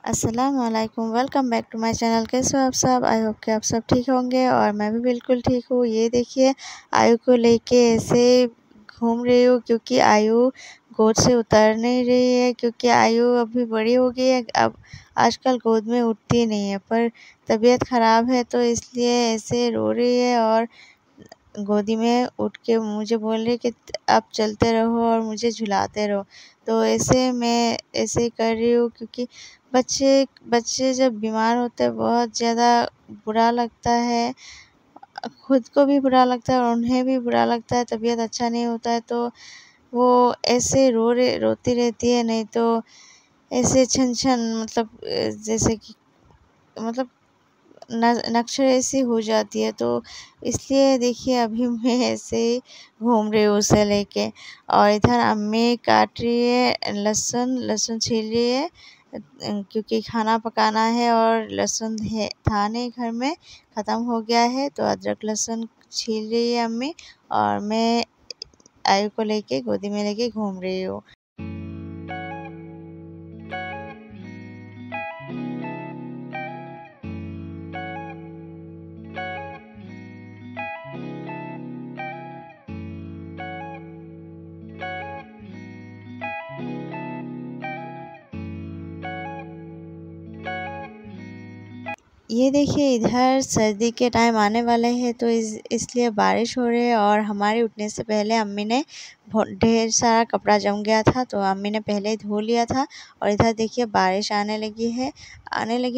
अस्सलाम वालेकुम, welcome back to my channel. कैसे हो आप सब? आई होप कि आप सब ठीक होंगे और मैं भी बिल्कुल ठीक हूँ। ये देखिए, आयु को लेके ऐसे घूम रही हूँ क्योंकि आयु गोद से उतर नहीं रही है, क्योंकि आयु अभी बड़ी हो गई है। अब आजकल गोद में उठती नहीं है, पर तबीयत ख़राब है तो इसलिए ऐसे रो रही है और गोदी में उठ के मुझे बोल रही कि आप चलते रहो और मुझे झुलाते रहो। तो ऐसे मैं ऐसे ही कर रही हूँ, क्योंकि बच्चे बच्चे जब बीमार होते हैं बहुत ज़्यादा बुरा लगता है। खुद को भी बुरा लगता है और उन्हें भी बुरा लगता है, तबीयत अच्छा नहीं होता है तो वो ऐसे रोती रहती है, नहीं तो ऐसे छन-छन मतलब जैसे कि मतलब नक्शे ऐसी हो जाती है। तो इसलिए देखिए अभी मैं ऐसे ही घूम रही हूँ उसे लेके। और इधर अम्मी काट रही है लहसुन छील रही है, क्योंकि खाना पकाना है और लहसुन है था नहीं घर में, ख़त्म हो गया है, तो अदरक लहसुन छील रही है अम्मी और मैं आयु को लेके गोदी में लेके घूम रही हूँ। ये देखिए, इधर सर्दी के टाइम आने वाले हैं तो इसलिए बारिश हो रही है और हमारे उठने से पहले अम्मी ने ढेर सारा कपड़ा जम गया था तो अम्मी ने पहले ही धो लिया था। और इधर देखिए बारिश आने लगी है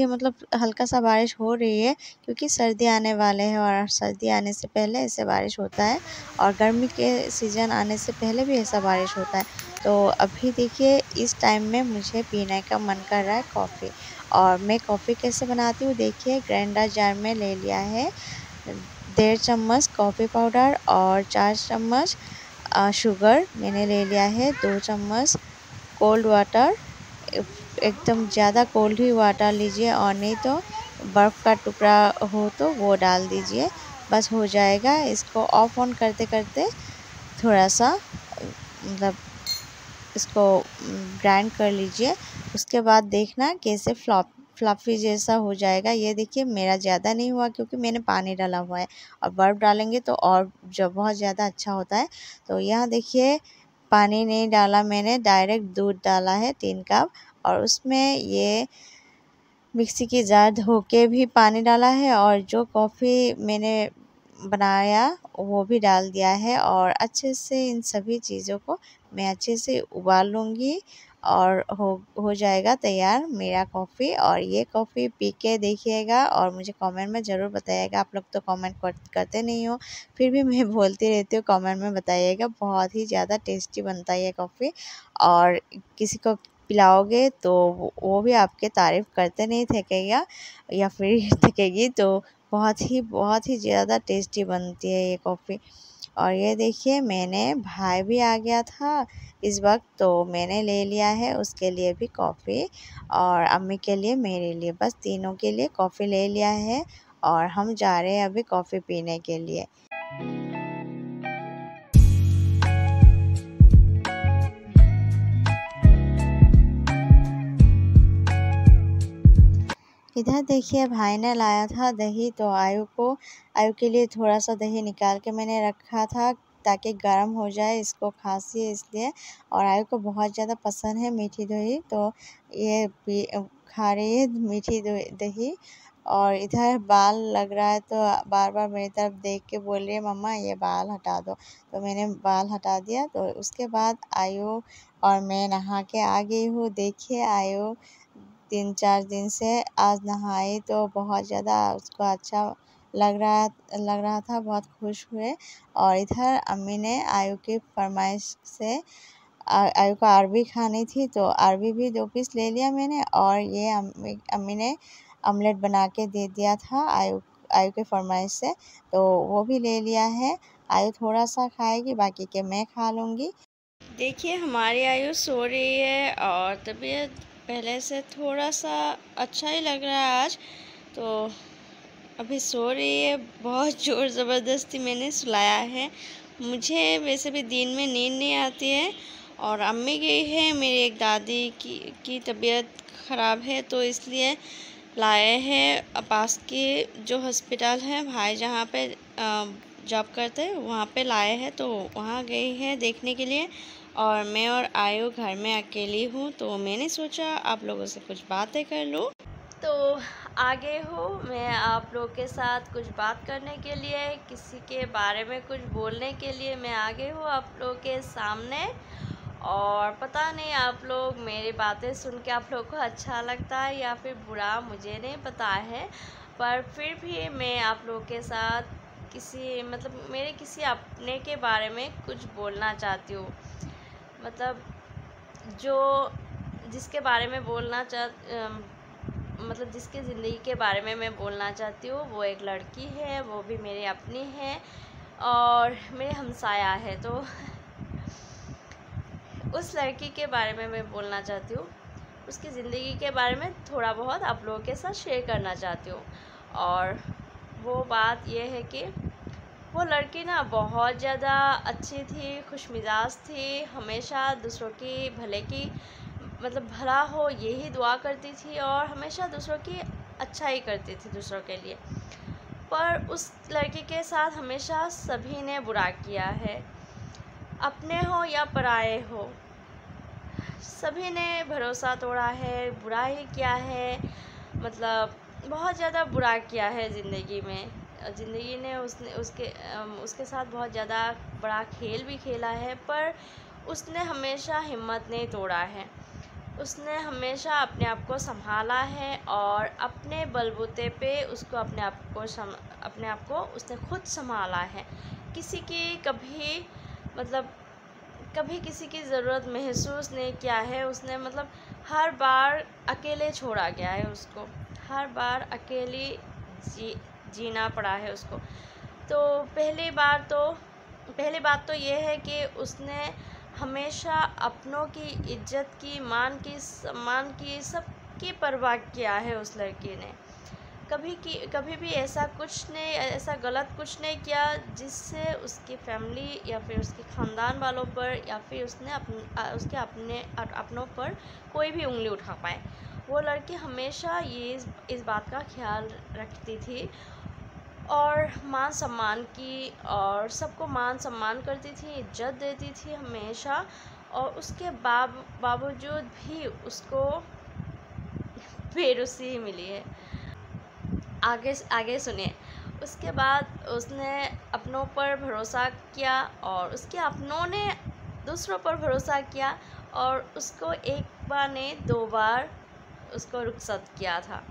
मतलब हल्का सा बारिश हो रही है, क्योंकि सर्दी आने वाले हैं और सर्दी आने से पहले ऐसे बारिश होता है और गर्मी के सीज़न आने से पहले भी ऐसा बारिश होता है। तो अभी देखिए इस टाइम में मुझे पीने का मन कर रहा है कॉफ़ी। और मैं कॉफ़ी कैसे बनाती हूँ, देखिए ग्राइंडर जार में ले लिया है 1.5 चम्मच कॉफ़ी पाउडर और 4 चम्मच शुगर मैंने ले लिया है, 2 चम्मच कोल्ड वाटर, एकदम ज़्यादा कोल्ड ही वाटर लीजिए और नहीं तो बर्फ़ का टुकड़ा हो तो वो डाल दीजिए, बस हो जाएगा। इसको ऑफ ऑन करते करते थोड़ा सा मतलब इसको ग्राइंड कर लीजिए। उसके बाद देखना कैसे फ्लफ़ी जैसा हो जाएगा। ये देखिए मेरा ज़्यादा नहीं हुआ क्योंकि मैंने पानी डाला हुआ है, और बर्फ़ डालेंगे तो और जो बहुत ज़्यादा अच्छा होता है। तो यहाँ देखिए पानी नहीं डाला मैंने, डायरेक्ट दूध डाला है 3 कप, और उसमें ये मिक्सी की जार धो के भी पानी डाला है और जो कॉफ़ी मैंने बनाया वो भी डाल दिया है। और अच्छे से इन सभी चीज़ों को मैं अच्छे से उबाल लूँगी और हो जाएगा तैयार मेरा कॉफ़ी। और ये कॉफ़ी पी के देखिएगा और मुझे कमेंट में ज़रूर बताइएगा। आप लोग तो कमेंट करते नहीं हो, फिर भी मैं बोलती रहती हूँ, कमेंट में बताइएगा। बहुत ही ज़्यादा टेस्टी बनता है ये कॉफ़ी, और किसी को पिलाओगे तो वो भी आपके तारीफ़ करते नहीं थकेगा या फिर थकेगी। तो बहुत ही ज़्यादा टेस्टी बनती है ये कॉफ़ी। और ये देखिए मैंने भाई भी आ गया था इस वक्त, तो मैंने ले लिया है उसके लिए भी कॉफ़ी और अम्मी के लिए मेरे लिए, बस तीनों के लिए कॉफ़ी ले लिया है और हम जा रहे हैं अभी कॉफ़ी पीने के लिए। इधर देखिए भाई ने लाया था दही, तो आयु के लिए थोड़ा सा दही निकाल के मैंने रखा था ताकि गर्म हो जाए, इसको खांसी है इसलिए। और आयु को बहुत ज़्यादा पसंद है मीठी दही, तो ये खा रही है मीठी दही। और इधर बाल लग रहा है तो बार बार मेरी तरफ देख के बोल रही है मम्मा ये बाल हटा दो, तो मैंने बाल हटा दिया। तो उसके बाद आयु और मैं नहा के आ गई हूँ। देखिए आयु 3-4 दिन से आज नहाई तो बहुत ज़्यादा उसको अच्छा लग रहा था, बहुत खुश हुए। और इधर अम्मी ने आयु की फरमाइश से आयु को अरबी खानी थी तो अरबी भी 2 पीस ले लिया मैंने, और ये अम्मी ने ऑमलेट बना के दे दिया था आयु के फरमाइश से, तो वो भी ले लिया है। आयु थोड़ा सा खाएगी, बाकी के मैं खा लूँगी। देखिए हमारी आयु सो रही है और तबीयत पहले से थोड़ा सा अच्छा ही लग रहा है आज, तो अभी सो रही है। बहुत ज़ोर ज़बरदस्ती मैंने सुलाया है। मुझे वैसे भी दिन में नींद नहीं आती है और अम्मी गई है, मेरी एक दादी की तबीयत ख़राब है तो इसलिए लाए हैं पास के जो हॉस्पिटल है, भाई जहाँ पे जॉब करते हैं वहाँ पे लाए हैं, तो वहाँ गई है देखने के लिए। और मैं और आयु घर में अकेली हूँ, तो मैंने सोचा आप लोगों से कुछ बातें कर लूँ। तो आगे हूँ मैं आप लोग के साथ कुछ बात करने के लिए, किसी के बारे में कुछ बोलने के लिए मैं आगे हूँ आप लोग के सामने। और पता नहीं आप लोग मेरी बातें सुन के आप लोग को अच्छा लगता है या फिर बुरा, मुझे नहीं पता है, पर फिर भी मैं आप लोग के साथ किसी मेरे किसी अपने के बारे में कुछ बोलना चाहती हूँ। मतलब जो जिसके बारे में जिसके ज़िंदगी के बारे में मैं बोलना चाहती हूँ, वो एक लड़की है, वो भी मेरी अपनी है और मेरे हमसाया है। तो उस लड़की के बारे में मैं बोलना चाहती हूँ, उसकी ज़िंदगी के बारे में थोड़ा बहुत आप लोगों के साथ शेयर करना चाहती हूँ। और वो बात ये है कि वो लड़की ना बहुत ज़्यादा अच्छी थी, खुशमिजाज थी, हमेशा दूसरों की भले की भला हो यही दुआ करती थी और हमेशा दूसरों की अच्छा ही करती थी दूसरों के लिए। पर उस लड़की के साथ हमेशा सभी ने बुरा किया है, अपने हो या पराए हो, सभी ने भरोसा तोड़ा है, बुरा ही किया है, बहुत ज़्यादा बुरा किया है ज़िंदगी में। ज़िंदगी ने उसके साथ बहुत ज़्यादा बड़ा खेल भी खेला है, पर उसने हमेशा हिम्मत नहीं तोड़ा है। उसने हमेशा अपने आप को संभाला है और अपने बलबूते पे उसको अपने आप को उसने खुद संभाला है। किसी की कभी किसी की ज़रूरत महसूस नहीं किया है उसने। हर बार अकेले छोड़ा गया है उसको, हर बार अकेली जीना पड़ा है उसको। तो पहली बात तो ये है कि उसने हमेशा अपनों की इज्जत की, मान की, सम्मान की, सबकी परवाह किया है उस लड़की ने। कभी भी ऐसा गलत कुछ नहीं किया जिससे उसकी फैमिली या फिर उसके ख़ानदान वालों पर या फिर उसके अपनों पर कोई भी उंगली उठा पाए। वो लड़की हमेशा इस बात का ख्याल रखती थी और मान सम्मान की, और सबको मान सम्मान करती थी, इज्जत देती थी हमेशा। और उसके बावजूद भी उसको बेरुसी मिली है। आगे सुनिए। उसके बाद उसने अपनों पर भरोसा किया और उसके अपनों ने दूसरों पर भरोसा किया और उसको एक बार नहीं 2 बार उसको रुखसत किया था।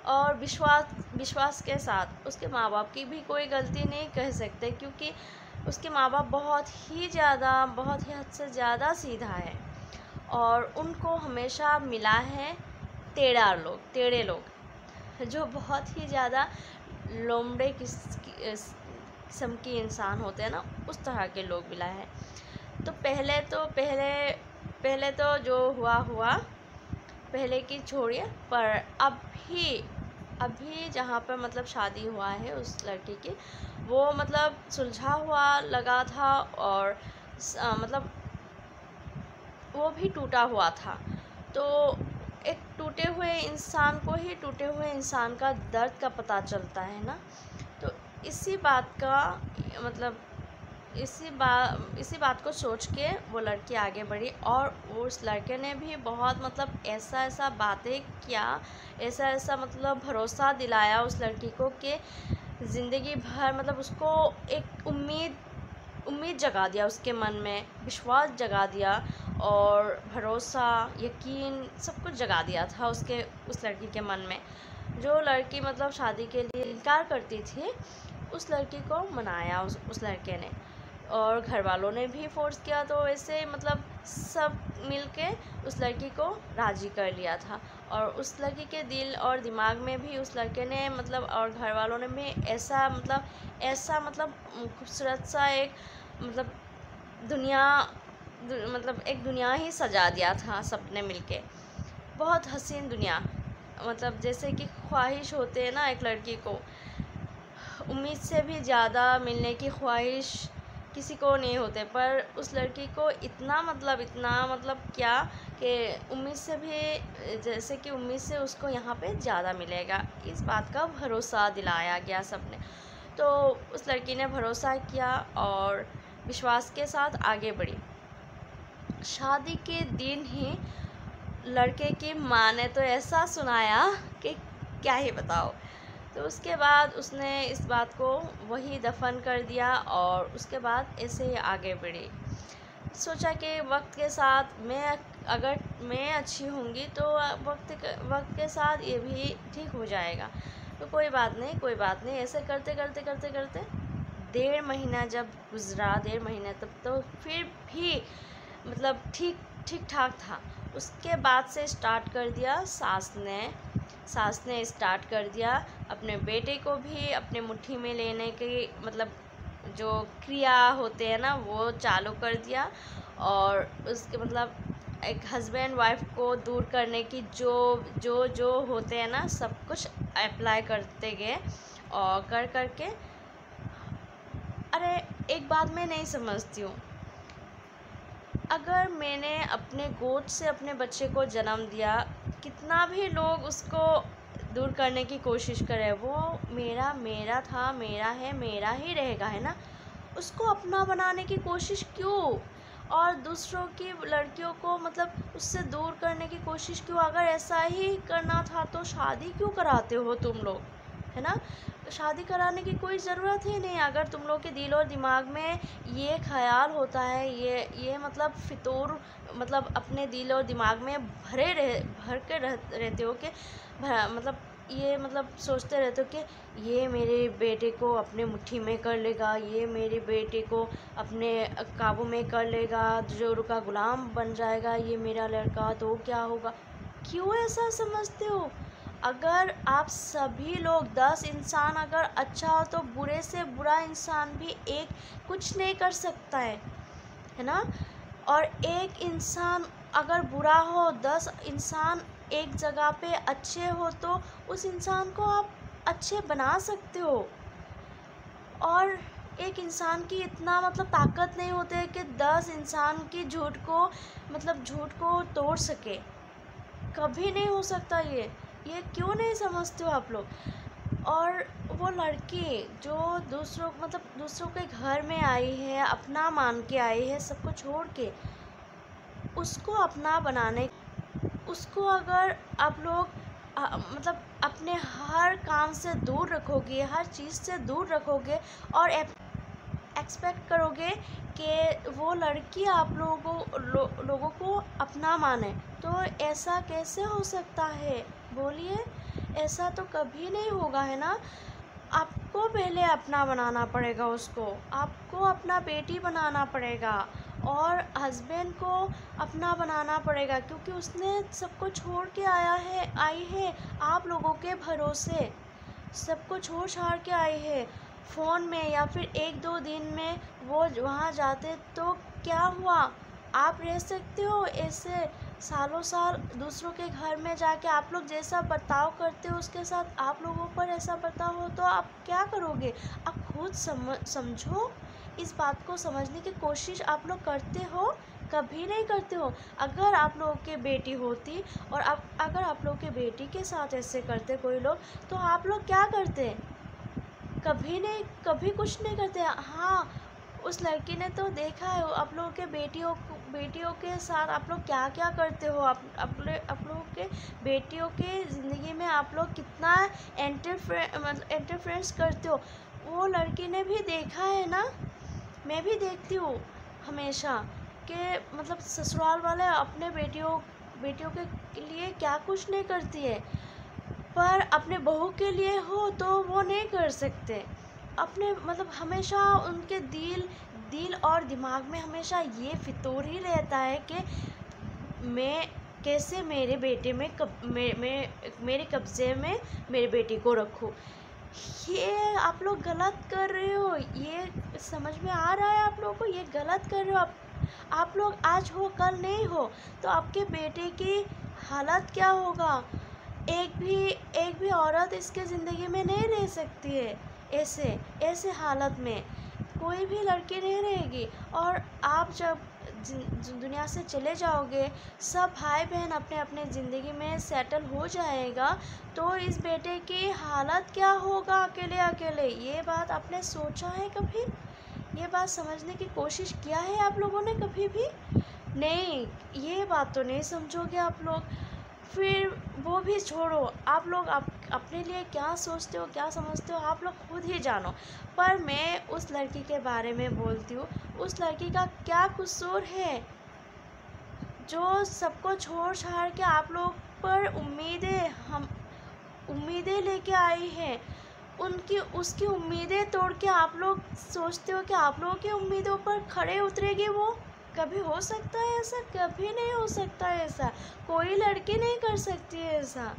और विश्वास के साथ उसके माँ बाप की भी कोई गलती नहीं कह सकते, क्योंकि उसके माँ बाप बहुत ही हद से ज़्यादा सीधा है और उनको हमेशा मिला है टेढ़े लोग जो बहुत ही ज़्यादा लोमड़े किस्म के इंसान होते हैं ना, उस तरह के लोग मिला है। तो पहले तो जो हुआ पहले की छोड़िए, पर अभी जहाँ पर शादी हुआ है उस लड़की की, वो सुलझा हुआ लगा था और वो भी टूटा हुआ था। तो एक टूटे हुए इंसान को ही टूटे हुए इंसान का दर्द का पता चलता है ना। तो इसी बात को सोच के वो लड़की आगे बढ़ी और उस लड़के ने भी बहुत ऐसा बातें किया, ऐसा भरोसा दिलाया उस लड़की को कि ज़िंदगी भर उसको एक उम्मीद जगा दिया, उसके मन में विश्वास जगा दिया और भरोसा, यकीन सब कुछ जगा दिया था उस लड़की के मन में। जो लड़की शादी के लिए इनकार करती थी, उस लड़की को मनाया उस लड़के ने, और घर वालों ने भी फोर्स किया। तो ऐसे सब मिलके उस लड़की को राज़ी कर लिया था और उस लड़की के दिल और दिमाग में भी उस लड़के ने और घर वालों ने भी ऐसा खूबसूरत सा एक एक दुनिया ही सजा दिया था सबने मिलके। बहुत हसीन दुनिया, जैसे कि ख्वाहिश होते हैं ना एक लड़की को, उम्मीद से भी ज़्यादा मिलने की ख्वाहिश किसी को नहीं होते, पर उस लड़की को इतना मतलब क्या कि उम्मीद से भी, जैसे कि उम्मीद से उसको यहाँ पे ज़्यादा मिलेगा, इस बात का भरोसा दिलाया गया सबने। तो उस लड़की ने भरोसा किया और विश्वास के साथ आगे बढ़ी। शादी के दिन ही लड़के की माँ ने तो ऐसा सुनाया कि क्या ही बताओ। तो उसके बाद उसने इस बात को वही दफन कर दिया और उसके बाद ऐसे ही आगे बढ़ी। सोचा कि वक्त के साथ अगर मैं अच्छी होंगी तो वक्त के साथ ये भी ठीक हो जाएगा, तो कोई बात नहीं। ऐसे करते करते करते करते 1.5 महीना जब गुजरा, 1.5 महीने, तब तो फिर भी मतलब ठीक ठाक था। उसके बाद से स्टार्ट कर दिया सास ने स्टार्ट कर दिया अपने बेटे को भी अपने मुट्ठी में लेने की मतलब जो क्रिया होते हैं ना वो चालू कर दिया। और उसके मतलब एक हस्बैंड वाइफ को दूर करने की जो होते हैं ना सब कुछ अप्लाई करते गए और करके अरे एक बात मैं नहीं समझती हूँ, अगर मैंने अपने गोद से अपने बच्चे को जन्म दिया, कितना भी लोग उसको दूर करने की कोशिश करें, वो मेरा था, मेरा है, मेरा ही रहेगा, है ना। उसको अपना बनाने की कोशिश क्यों, और दूसरों की लड़कियों को मतलब उससे दूर करने की कोशिश क्यों। अगर ऐसा ही करना था तो शादी क्यों कराते हो तुम लोग, है ना। शादी कराने की कोई ज़रूरत ही नहीं। अगर तुम लोग के दिल और दिमाग में ये ख्याल होता है, ये मतलब फितूर मतलब अपने दिल और दिमाग में भर के रहते हो कि मतलब ये मतलब सोचते रहते हो कि ये मेरे बेटे को अपने मुट्ठी में कर लेगा, ये मेरे बेटे को अपने काबू में कर लेगा, जोर का गुलाम बन जाएगा ये मेरा लड़का, तो क्या होगा। क्यों ऐसा समझते हो। अगर आप सभी लोग 10 इंसान अगर अच्छा हो तो बुरे से बुरा इंसान भी एक कुछ नहीं कर सकता है ना। और एक इंसान अगर बुरा हो, 10 इंसान एक जगह पे अच्छे हो तो उस इंसान को आप अच्छे बना सकते हो। और एक इंसान की इतना मतलब ताकत नहीं होती है कि 10 इंसान की झूठ को तोड़ सके, कभी नहीं हो सकता ये क्यों नहीं समझते हो आप लोग। और वो लड़की जो दूसरों के घर में आई है, अपना मान के आई है, सबको छोड़ के, उसको अपना बनाने, उसको अगर आप लोग मतलब अपने हर काम से दूर रखोगे, हर चीज़ से दूर रखोगे और एक्सपेक्ट करोगे कि वो लड़की आप लोगों को अपना माने, तो ऐसा कैसे हो सकता है बोलिए। ऐसा तो कभी नहीं होगा, है ना। आपको पहले अपना बनाना पड़ेगा, उसको आपको अपना बेटी बनाना पड़ेगा और हस्बैंड को अपना बनाना पड़ेगा, क्योंकि उसने सबको छोड़ के आई है आप लोगों के भरोसे, सबको छोड़ छाड़ के आई है। फ़ोन में या फिर 1-2 दिन में वो वहाँ जाते तो क्या हुआ। आप रह सकते हो ऐसे सालों साल दूसरों के घर में जाके। आप लोग जैसा बर्ताव करते हो उसके साथ आप लोगों पर ऐसा बर्ताव हो तो आप क्या करोगे। आप खुद समझो, इस बात को समझने की कोशिश आप लोग करते हो, कभी नहीं करते हो। अगर आप लोगों की बेटी होती और अगर आप लोगों की बेटी के साथ ऐसे करते कोई लोग, तो आप लोग क्या करते। कभी नहीं, कभी कुछ नहीं करते। हाँ, उस लड़की ने तो देखा है आप लोगों के बेटियों के साथ आप लोग क्या क्या करते हो। आप लोगों के बेटियों के ज़िंदगी में आप लोग कितना इंटरफेरेंस करते हो। वो लड़की ने भी देखा है ना, मैं भी देखती हूँ हमेशा कि मतलब ससुराल वाले अपने बेटियों के लिए क्या कुछ नहीं करती है, पर अपने बहू के लिए हो तो वो नहीं कर सकते। अपने मतलब हमेशा उनके दिल और दिमाग में हमेशा ये फितूर ही रहता है कि मैं कैसे मेरे बेटे में मेरे कब्ज़े में मेरे बेटी को रखूँ। ये आप लोग गलत कर रहे हो, ये समझ में आ रहा है आप लोगों को। ये गलत कर रहे हो आप लोग। आज हो कल नहीं हो तो आपके बेटे की हालत क्या होगा। एक भी औरत इसके ज़िंदगी में नहीं रह सकती है ऐसे हालत में। कोई भी लड़की नहीं रहेगी। और आप जब दुनिया से चले जाओगे, सब भाई बहन अपने अपने ज़िंदगी में सेटल हो जाएगा, तो इस बेटे की हालत क्या होगा अकेले अकेले। ये बात आपने सोचा है कभी? ये बात समझने की कोशिश किया है आप लोगों ने कभी भी? नहीं, ये बात तो नहीं समझोगे आप लोग। फिर वो भी छोड़ो, आप लोग अपने लिए क्या सोचते हो, क्या समझते हो, आप लोग खुद ही जानो। पर मैं उस लड़की के बारे में बोलती हूँ, उस लड़की का क्या कसूर है जो सबको छोड़ छाड़ के आप लोग पर उम्मीदें लेके आई है। उसकी उम्मीदें तोड़ के आप लोग सोचते हो कि आप लोगों की उम्मीदों पर खड़े उतरेगी वो? कभी हो सकता है ऐसा? कभी नहीं हो सकता है ऐसा। कोई लड़की नहीं कर सकती है ऐसा।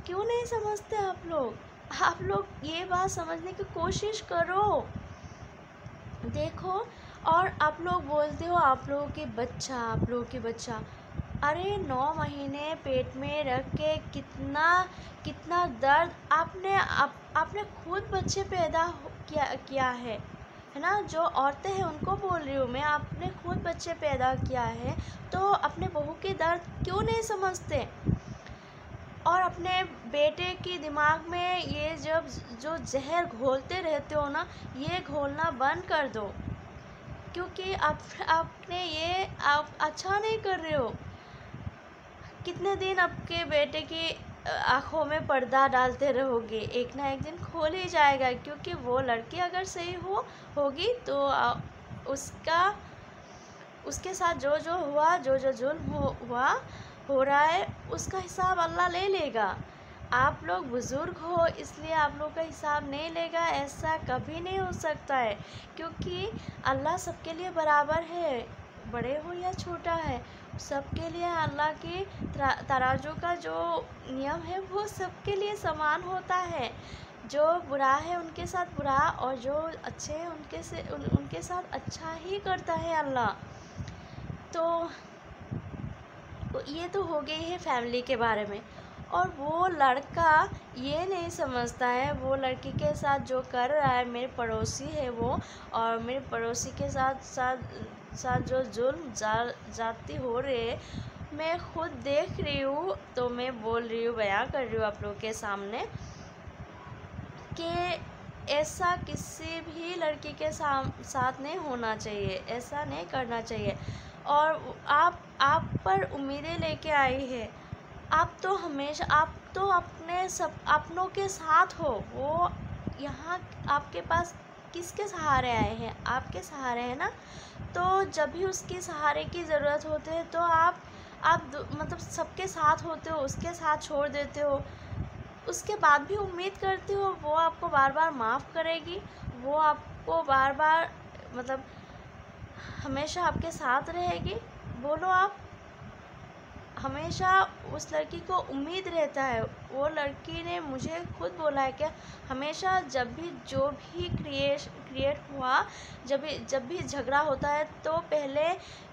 क्यों नहीं समझते आप लोग? आप लोग ये बात समझने की कोशिश करो। देखो, और आप लोग बोलते हो आप लोगों की बच्चा। अरे 9 महीने पेट में रख के कितना दर्द आपने खुद बच्चे पैदा किया है ना। जो औरतें हैं उनको बोल रही हूँ मैं, आपने खुद बच्चे पैदा किया है, तो अपने बहू के दर्द क्यों नहीं समझते? और अपने बेटे के दिमाग में ये जो जहर घोलते रहते हो ना, ये घोलना बंद कर दो। क्योंकि आपने ये आप अच्छा नहीं कर रहे हो। कितने दिन आपके बेटे की आँखों में पर्दा डालते रहोगे? एक ना एक दिन खोल ही जाएगा। क्योंकि वो लड़की अगर सही होगी तो उसके साथ जो हुआ, जो जुल्म हो रहा है, उसका हिसाब अल्लाह ले लेगा। आप लोग बुज़ुर्ग हो इसलिए आप लोग का हिसाब नहीं लेगा, ऐसा कभी नहीं हो सकता है। क्योंकि अल्लाह सबके लिए बराबर है, बड़े हो या छोटा है, सबके लिए अल्लाह की तराजू का जो नियम है वो सबके लिए समान होता है। जो बुरा है उनके साथ बुरा, और जो अच्छे हैं उनके साथ अच्छा ही करता है अल्लाह। तो ये तो हो गई है फैमिली के बारे में। और वो लड़का ये नहीं समझता है, वो लड़की के साथ जो कर रहा है, मेरे पड़ोसी है वो, और मेरे पड़ोसी के साथ जो जुल्म जाती हो रही है, मैं खुद देख रही हूँ। तो मैं बोल रही हूँ, बयां कर रही हूँ आप लोगों के सामने कि ऐसा किसी भी लड़की के साथ नहीं होना चाहिए, ऐसा नहीं करना चाहिए। और आप पर उम्मीदें लेके आई है, आप तो अपनों के साथ हो। वो यहाँ आपके पास किसके सहारे आए हैं? आपके सहारे हैं ना। तो जब भी उसके सहारे की ज़रूरत होती है तो आप मतलब सबके साथ होते हो, उसके साथ छोड़ देते हो। उसके बाद भी उम्मीद करते हो वो आपको बार बार माफ़ करेगी, वो आपको बार बार मतलब हमेशा आपके साथ रहेगी? बोलो आप। हमेशा उस लड़की को उम्मीद रहता है। वो लड़की ने मुझे खुद बोला है कि हमेशा जब भी क्रिएट हुआ, जब भी झगड़ा होता है, तो पहले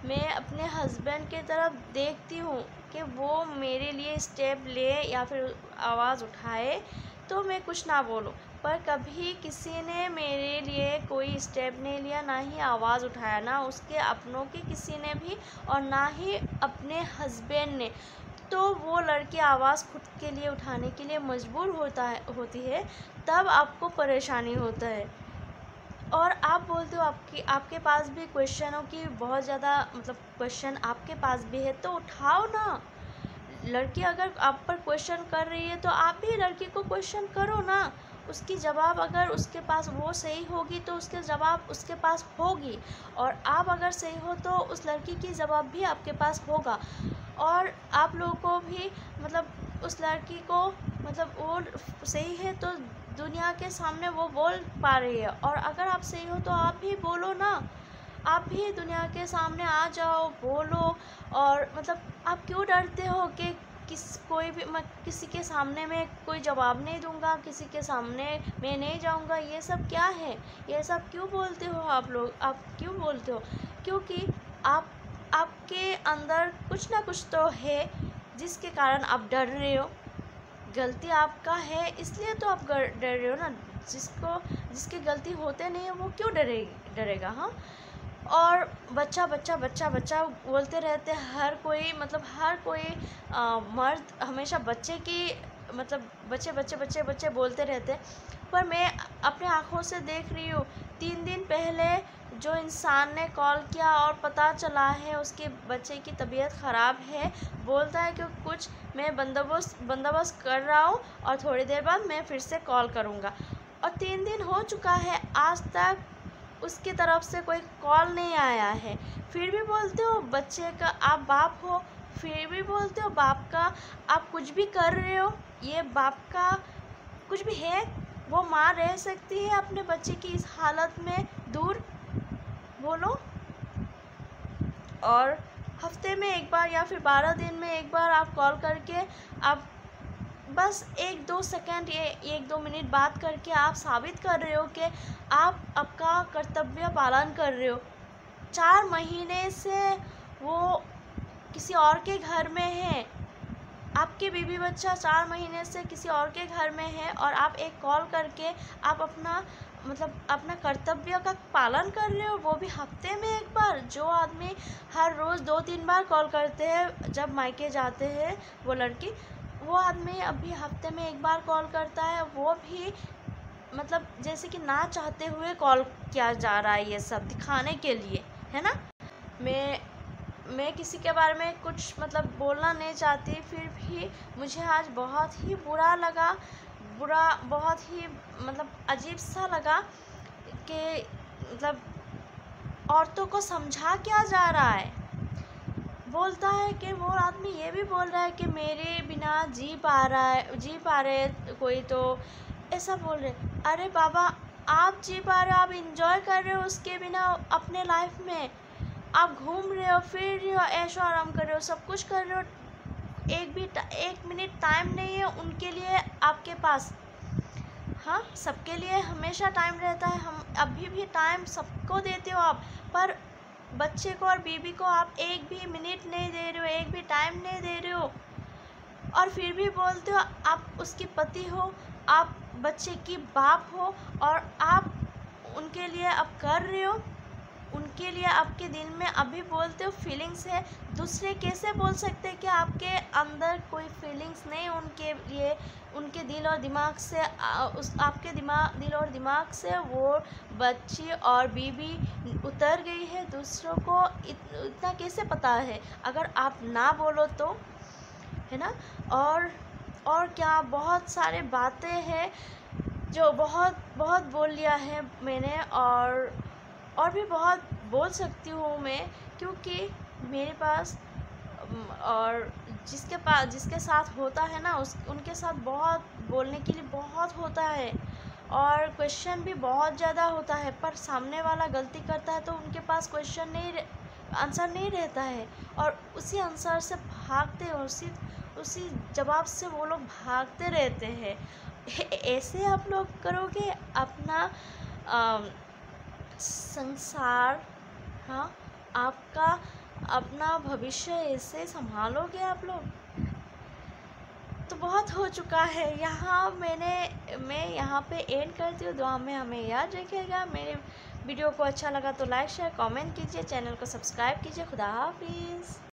मैं अपने हस्बैंड की तरफ देखती हूँ कि वो मेरे लिए स्टेप ले या फिर आवाज़ उठाए तो मैं कुछ ना बोलूँ। पर कभी किसी ने मेरे लिए कोई स्टेप नहीं लिया, ना ही आवाज़ उठाया, ना उसके अपनों के किसी ने भी, और ना ही अपने हस्बैंड ने। तो वो लड़की आवाज़ खुद के लिए उठाने के लिए मजबूर होती है, तब आपको परेशानी होता है। और आप बोलते हो आपके पास भी क्वेश्चनों की बहुत ज़्यादा मतलब क्वेश्चन आपके पास भी है, तो उठाओ ना। लड़की अगर आप पर क्वेश्चन कर रही है तो आप भी लड़की को क्वेश्चन करो ना। उसकी जवाब अगर उसके पास वो सही होगी तो उसके जवाब उसके पास होगी, और आप अगर सही हो तो उस लड़की की जवाब भी आपके पास होगा। और आप लोगों को भी मतलब उस लड़की को मतलब वो सही है तो दुनिया के सामने वो बोल पा रही है, और अगर आप सही हो तो आप भी बोलो ना। आप भी दुनिया के सामने आ जाओ, बोलो। और मतलब आप क्यों डरते हो कि किसी के सामने मैं कोई जवाब नहीं दूंगा, किसी के सामने मैं नहीं जाऊंगा? ये सब क्या है? ये सब क्यों बोलते हो आप लोग? आप क्यों बोलते हो? क्योंकि आपके अंदर कुछ ना कुछ तो है जिसके कारण आप डर रहे हो। गलती आपका है इसलिए तो आप डर रहे हो ना। जिसकी गलती होते नहीं है वो क्यों डरेगा? हाँ। और बच्चा बच्चा बच्चा बच्चा बोलते रहते, हर कोई मतलब हर कोई मर्द हमेशा बच्चे की मतलब बच्चे बच्चे बच्चे बच्चे बोलते रहते। पर मैं अपने आँखों से देख रही हूँ, 3 दिन पहले जो इंसान ने कॉल किया और पता चला है उसके बच्चे की तबीयत ख़राब है, बोलता है कि कुछ मैं बंदोबस्त कर रहा हूँ और थोड़ी देर बाद मैं फिर से कॉल करूँगा। और 3 दिन हो चुका है, आज तक उसकी तरफ से कोई कॉल नहीं आया है। फिर भी बोलते हो बच्चे का आप बाप हो, फिर भी बोलते हो बाप का आप कुछ भी कर रहे हो, ये बाप का कुछ भी है? वो माँ रह सकती है अपने बच्चे की इस हालत में दूर? बोलो। और हफ्ते में एक बार या फिर 12 दिन में एक बार आप कॉल करके आप बस 1-2 सेकंड, ये 1-2 मिनट बात करके आप साबित कर रहे हो कि आप आपका कर्तव्य पालन कर रहे हो। 4 महीने से वो किसी और के घर में है, आपके बीवी बच्चा 4 महीने से किसी और के घर में है, और आप एक कॉल करके आप अपना मतलब अपना कर्तव्य का पालन कर रहे हो, वो भी हफ्ते में एक बार। जो आदमी हर रोज़ 2-3 बार कॉल करते हैं जब मायके जाते हैं वो लड़की, वो आदमी अभी हफ्ते में एक बार कॉल करता है, वो भी मतलब जैसे कि ना चाहते हुए कॉल किया जा रहा है, ये सब दिखाने के लिए, है ना। मैं किसी के बारे में कुछ मतलब बोलना नहीं चाहती, फिर भी मुझे आज बहुत ही बुरा लगा, बहुत ही मतलब अजीब सा लगा कि मतलब औरतों को समझा क्या जा रहा है। बोलता है कि वो आदमी ये भी बोल रहा है कि मेरे बिना जी पा रहे कोई, तो ऐसा बोल रहे। अरे बाबा, आप जी पा रहे हो, आप इंजॉय कर रहे हो उसके बिना अपने लाइफ में, आप घूम रहे हो, फिर रहे हो, ऐशो आराम कर रहे हो, सब कुछ कर रहे हो, एक मिनट टाइम नहीं है उनके लिए आपके पास। हाँ, सबके लिए हमेशा टाइम रहता है, हम अभी भी टाइम सबको देते हो आप, पर बच्चे को और बीवी को आप एक भी मिनट नहीं दे रहे हो, एक भी टाइम नहीं दे रहे हो। और फिर भी बोलते हो आप उसके पति हो, आप बच्चे की बाप हो, और आप उनके लिए अब कर रहे हो, उनके लिए आपके दिल में अभी बोलते हो फीलिंग्स है। दूसरे कैसे बोल सकते हैं कि आपके अंदर कोई फीलिंग्स नहीं उनके लिए? उनके दिल और दिमाग से आपके दिल और दिमाग से वो बच्ची और बीवी उतर गई है। दूसरों को इतना कैसे पता है अगर आप ना बोलो तो, है ना। और क्या बहुत सारे बातें हैं जो बहुत बोल लिया है मैंने, और भी बहुत बोल सकती हूँ मैं, क्योंकि मेरे पास और जिसके साथ होता है ना उनके साथ बहुत बोलने के लिए बहुत होता है, और क्वेश्चन भी बहुत ज़्यादा होता है, पर सामने वाला गलती करता है तो उनके पास आंसर नहीं रहता है, और उसी आंसर से भागते हैं, उसी जवाब से वो लोग भागते रहते हैं। ऐसे आप लोग करोगे अपना संसार? हाँ, आपका अपना भविष्य ऐसे संभालोगे आप लोग? तो बहुत हो चुका है यहाँ, मैं यहाँ पे एंड करती हूँ। दुआ में हमें याद रखिएगा। मेरे वीडियो को अच्छा लगा तो लाइक शेयर कमेंट कीजिए, चैनल को सब्सक्राइब कीजिए। खुदा हाफिज़।